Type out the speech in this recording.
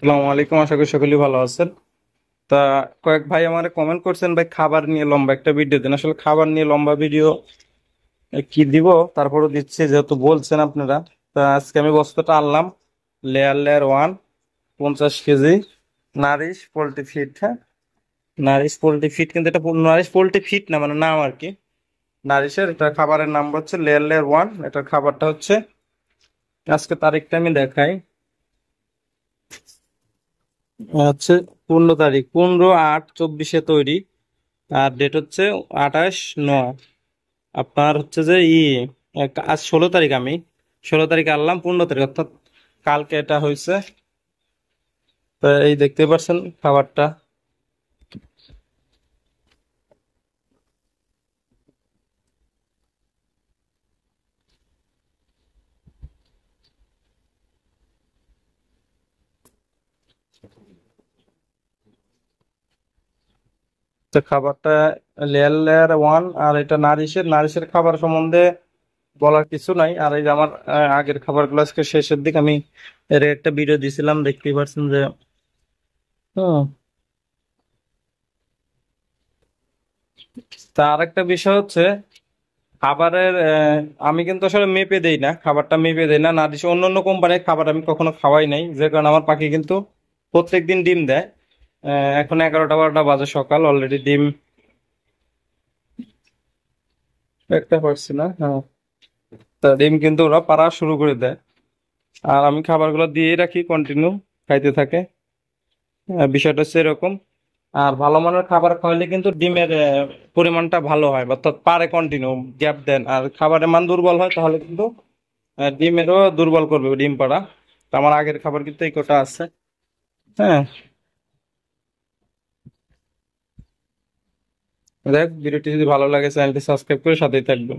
আসসালামু আলাইকুম, আশা করি সকলেই ভালো আছেন। তা কয়েক ভাই আমার কমেন্ট করছেন, ভাই খাবার নিয়ে লম্বা একটা ভিডিও দিন। আসলে খাবার নিয়ে লম্বা ভিডিও কি দিব, তারপরও দিচ্ছি যেহেতু বলছেন আপনারা। তা আজকে আমি বস্তাটা আনলাম, layer layer one, 50 KG nourish poultry feed. হ্যাঁ, নারিশ পোল্ট্রি ফিট, কিন্তু এটা নারিশ পোল্ট্রি ফিট না, মানে নাম আর কি। নারিশের এটা খাবারের নাম হচ্ছে লেয়ার লেয়ার ওয়ান। এটার খাবারটা হচ্ছে, আজকে তারিখটা আমি দেখাই, হচ্ছে 15 তারিখ, 15/8/24 তৈরি। আর ডেট হচ্ছে 28/9। আপনার হচ্ছে যে আজ 16 তারিখ, আমি 16 তারিখে আনলাম, 15 তারিখ অর্থাৎ কালকে এটা হয়েছে। তো এই দেখতে পাচ্ছেন খাবারটা। তো খাবারটা লেয়ার লেয়ার ওয়ান। আর এটা নারিশের নারিশের খাবার সম্বন্ধে বলার কিছু নাই। আর এই যে আমার আগের খাবারগুলো আজকে শেষের দিক আমি এর একটা ভিডিও দিছিলাম, দেখতেই পাচ্ছেন যে। হুম। তা আর একটা বিষয় হচ্ছে খাবারের, আমি কিন্তু আসলে মেপে দেই না, খাবারটা মেপে দেই না। না দিছে অন্য অন্য কোম্পানির খাবার আমি কখনো খাওয়াই নাই, যে কারণে আমার পাখি কিন্তু প্রত্যেকদিন ডিম দেয়। এখন 11টা 12টা বাজে সকাল, অলরেডি ডিম একটা পারছি না। হ্যাঁ, তা ডিম কিন্তু ওরা পাড়া শুরু করে দেয়। আর আমি খাবারগুলো দিয়েই রাখি, কন্টিনিউ খাইতে থাকে। বিষয়টা হচ্ছে এরকম। আর ভালো মানের খাবার খাওয়াইলে কিন্তু ডিমের পরিমাণটা ভালো হয়, অর্থাৎ পারে কন্টিনিউ গ্যাপ দেন। আর খাবারের মান দুর্বল হয় তাহলে কিন্তু ডিমেরও দুর্বল করবে ডিম পাড়া। তো আমার আগের খাবার কিন্তু এই কটা আছে। হ্যাঁ, দেখ ভিডিওটি যদি ভালো লাগে চ্যানেলটি সাবস্ক্রাইব করে সাথেই থাকবে।